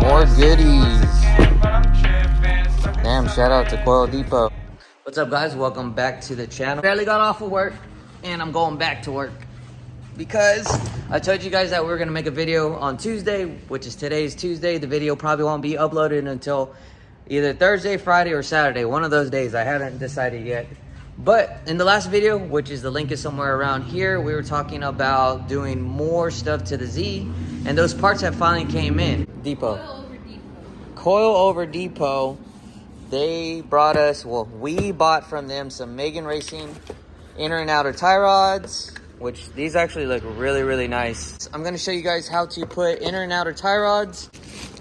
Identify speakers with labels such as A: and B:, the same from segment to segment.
A: More goodies. Damn, shout out to Coilover Depot. What's up, guys? Welcome back to the channel. Barely got off of work and I'm going back to work because I told you guys that we were gonna make a video on Tuesday, which is today's Tuesday. The video probably won't be uploaded until either Thursday, Friday, or Saturday. One of those days. I haven't decided yet. But in the last video, which is the link is somewhere around here, we were talking about doing more stuff to the Z, and those parts have finally came in. Coilover Depot. They brought us, well, we bought from them some Megan Racing inner and outer tie rods, which these actually look really, really nice. I'm gonna show you guys how to put inner and outer tie rods.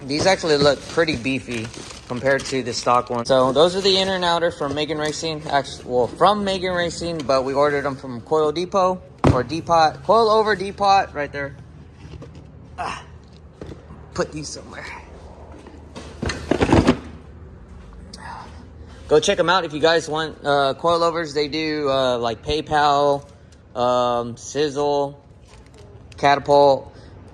A: These actually look pretty beefy compared to the stock one. So those are the inner and outer from Megan Racing. Actually, well, from Megan Racing, but we ordered them from Coilover Depot or Depot. Coilover Depot, right there. Put these somewhere. Go check them out if you guys want coilovers. They do like PayPal, Sizzle, Catapult,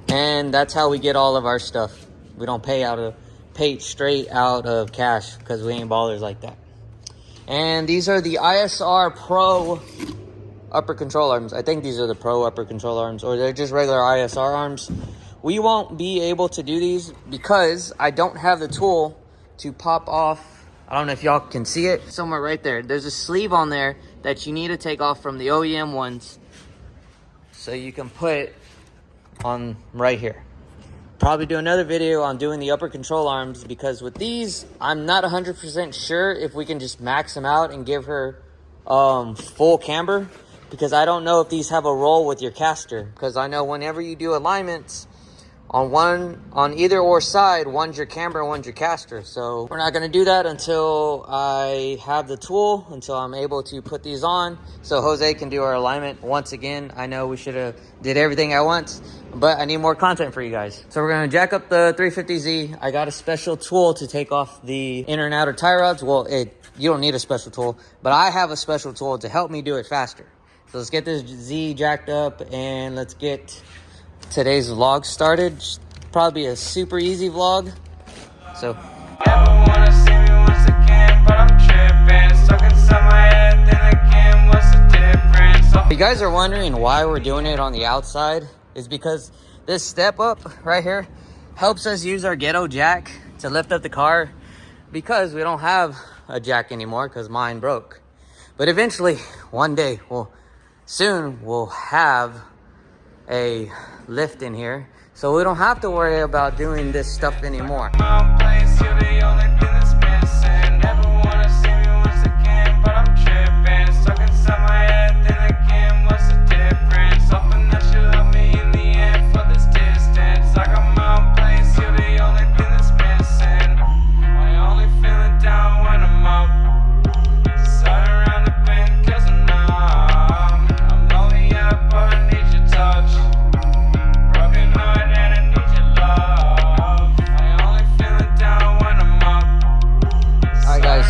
A: and that's how we get all of our stuff. We don't pay straight out of cash because we ain't ballers like that. And these are the ISR Pro upper control arms. I think these are the Pro upper control arms, or they're just regular ISR arms. We won't be able to do these because I don't have the tool to pop off. I don't know if y'all can see it somewhere right there. There's a sleeve on there that you need to take off from the OEM ones so you can put on right here. Probably do another video on doing the upper control arms because with these, I'm not 100% sure if we can just max them out and give her full camber, because I don't know if these have a roll with your caster, because I know whenever you do alignments, on either or side, one's your camber, one's your caster. So we're not going to do that until I have the tool, until I'm able to put these on so Jose can do our alignment. Once again, I know we should have did everything at once, but I need more content for you guys. So we're going to jack up the 350Z. I got a special tool to take off the inner and outer tie rods. Well, you don't need a special tool, but I have a special tool to help me do it faster. So let's get this Z jacked up and let's get today's vlog started. Probably a super easy vlog. So if you guys are wondering why we're doing it on the outside, is because this step up right here helps us use our ghetto jack to lift up the car, because we don't have a jack anymore because mine broke. But eventually, one day, soon we'll have a lift in here, so we don't have to worry about doing this stuff anymore.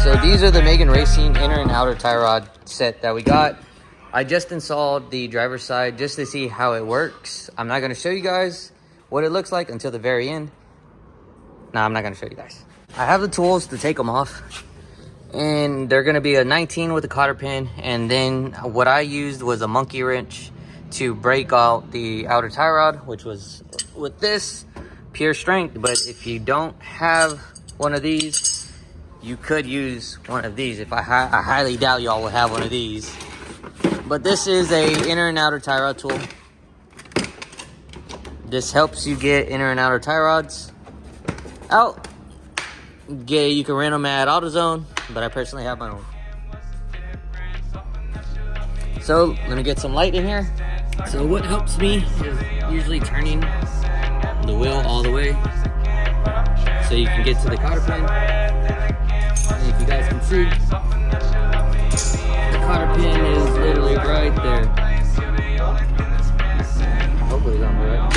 A: So these are the Megan Racing inner and outer tie rod set that we got. I just installed the driver's side just to see how it works. I'm not going to show you guys what it looks like until the very end. No, I'm not going to show you guys. I have the tools to take them off, and they're going to be a 19 with a cotter pin, and then what I used was a monkey wrench to break out the outer tie rod, which was with this pure strength. But if you don't have one of these, you could use one of these. I highly doubt y'all will have one of these. But this is a inner and outer tie rod tool. This helps you get inner and outer tie rods out. You can rent them at AutoZone, but I personally have my own. So let me get some light in here. So what helps me is usually turning the wheel all the way so you can get to the cotter pin. And if you guys can see, the cotter pin is literally right there. Hopefully it's on the right.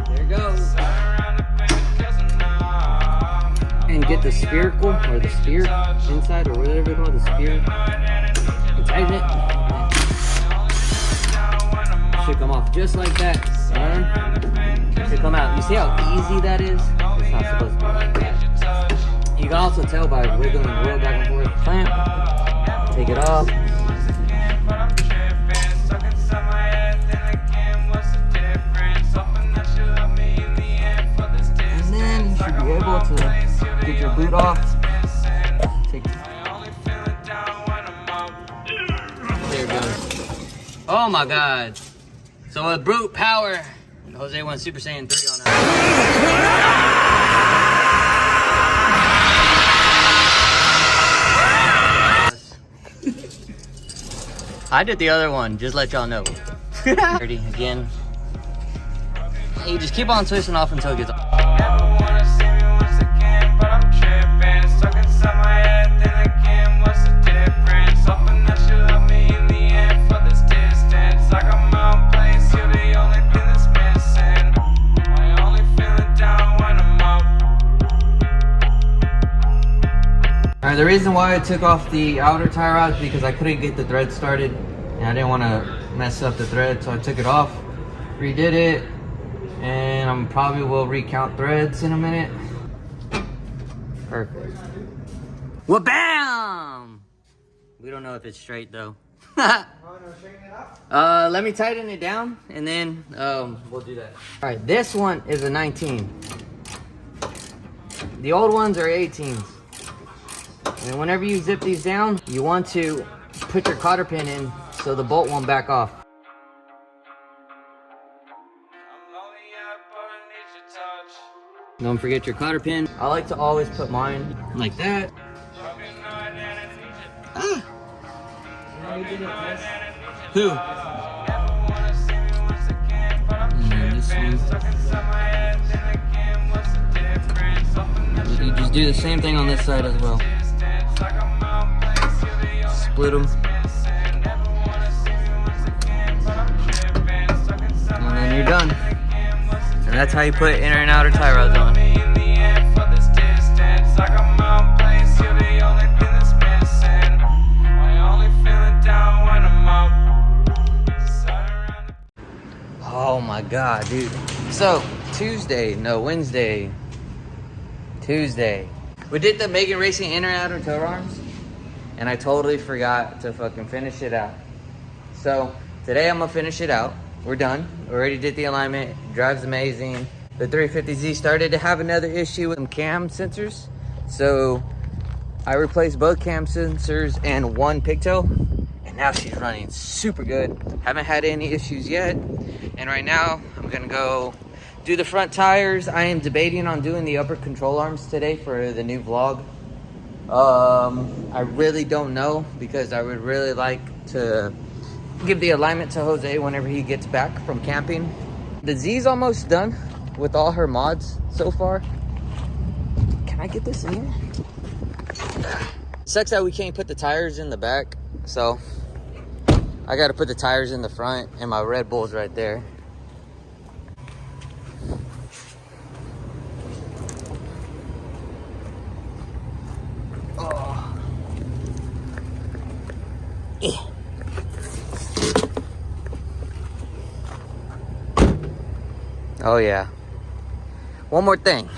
A: There it goes. And get the spherical, or the sphere inside, or whatever they call it, the sphere, and tighten it. off just like that. And to come out. You see how easy that is? It's not supposed to be like that. You can also tell by wiggling the wheel back and forth. Clamp. Take it off. And then you should be able to get your boot off. Take it. There it goes. Oh my god. So with brute power, Jose went Super Saiyan 3 on that. I did the other one, just let y'all know. Dirty again. You just keep on twisting off until it gets off. Alright, the reason why I took off the outer tie rod is because I couldn't get the thread started and I didn't want to mess up the thread, so I took it off, redid it, and I probably will recount threads in a minute. Perfect. Well, bam! We don't know if it's straight though. Let me tighten it down and then we'll do that. Alright, this one is a 19. The old ones are 18s. And whenever you zip these down, you want to put your cotter pin in so the bolt won't back off. Don't forget your cotter pin. I like to always put mine like that. Ah. Who? This one. You just do the same thing on this side as well. Split them. And then you're done. And that's how you put inner and outer tie rods on. Oh my god, dude. So, Wednesday. Tuesday. We did the Megan Racing inner and outer toe arms. And I totally forgot to fucking finish it out. So today I'm gonna finish it out. We're done. We already did the alignment. Drives amazing. The 350Z started to have another issue with some cam sensors. So I replaced both cam sensors and one pigtail. And now she's running super good. Haven't had any issues yet. And right now I'm gonna go do the front tires. I am debating on doing the upper control arms today for the new vlog. I really don't know because I would really like to give the alignment to Jose whenever he gets back from camping. The Z's almost done with all her mods so far. Can I get this in here? Sucks that we can't put the tires in the back, so I gotta put the tires in the front and my Red Bull's right there. Oh yeah. One more thing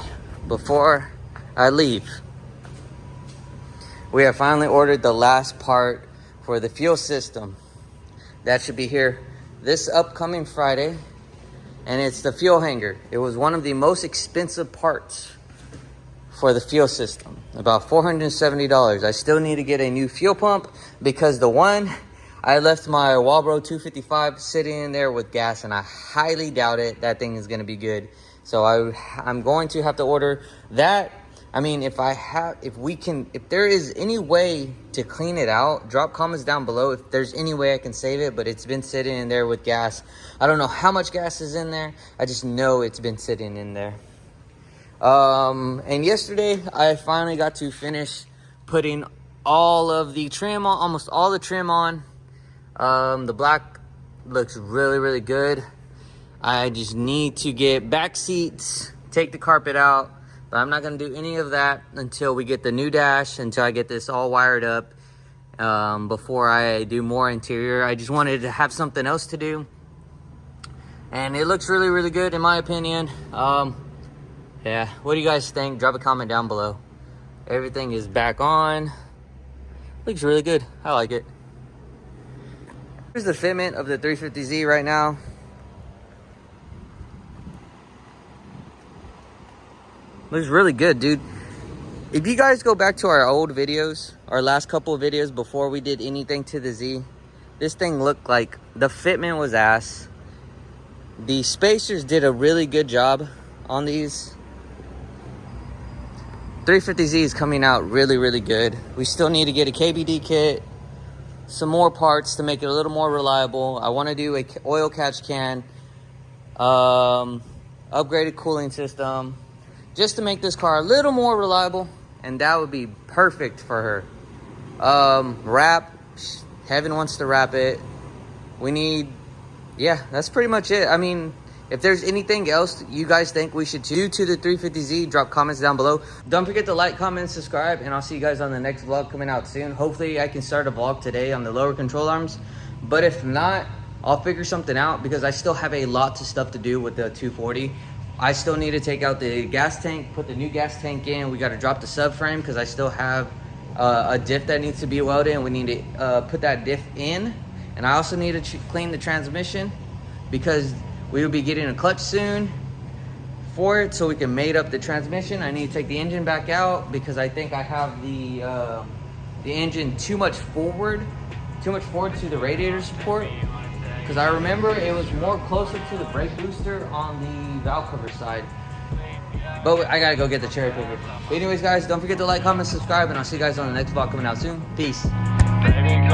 A: before I leave. We have finally ordered the last part for the fuel system. That should be here this upcoming Friday. And it's the fuel hanger. It was one of the most expensive parts for the fuel system. About $470. I still need to get a new fuel pump because the one I left my Walbro 255 sitting in there with gas, and I highly doubt it. That thing is going to be good. So I'm going to have to order that. I mean, if there is any way to clean it out, drop comments down below if there's any way I can save it, but it's been sitting in there with gas. I don't know how much gas is in there. I just know it's been sitting in there. And yesterday I finally got to finish putting all of the trim on, almost all the trim on. The black looks really, really good. I just need to get back seats, take the carpet out, but I'm not going to do any of that until we get the new dash, until I get this all wired up, before I do more interior. I just wanted to have something else to do. and it looks really, really good in my opinion. Yeah, what do you guys think? Drop a comment down below. Everything is back on. Looks really good. I like it. Here's the fitment of the 350Z right now. Looks really good, dude. If you guys go back to our old videos, our last couple of videos before we did anything to the Z, this thing looked like the fitment was ass. The spacers did a really good job on these. 350Z is coming out really, really good. We still need to get a KBD kit, some more parts to make it a little more reliable. I want to do a oil catch can, upgraded cooling system, just to make this car a little more reliable, and that would be perfect for her. Wrap, Heaven wants to wrap it. We need, yeah, that's pretty much it. I mean, if there's anything else you guys think we should do to the 350Z, drop comments down below. Don't forget to like, comment, subscribe, and I'll see you guys on the next vlog coming out soon. Hopefully I can start a vlog today on the lower control arms, but if not, I'll figure something out because I still have a lot of stuff to do with the 240. I still need to take out the gas tank, put the new gas tank in. We got to drop the subframe because I still have a diff that needs to be welded, and we need to put that diff in. And I also need to clean the transmission because we will be getting a clutch soon for it, so we can mate up the transmission. I need to take the engine back out because I think I have the engine too much forward to the radiator support. Because I remember it was more closer to the brake booster on the valve cover side. But I gotta go get the cherry picker. But anyways, guys, don't forget to like, comment, subscribe, and I'll see you guys on the next vlog coming out soon. Peace. Baby,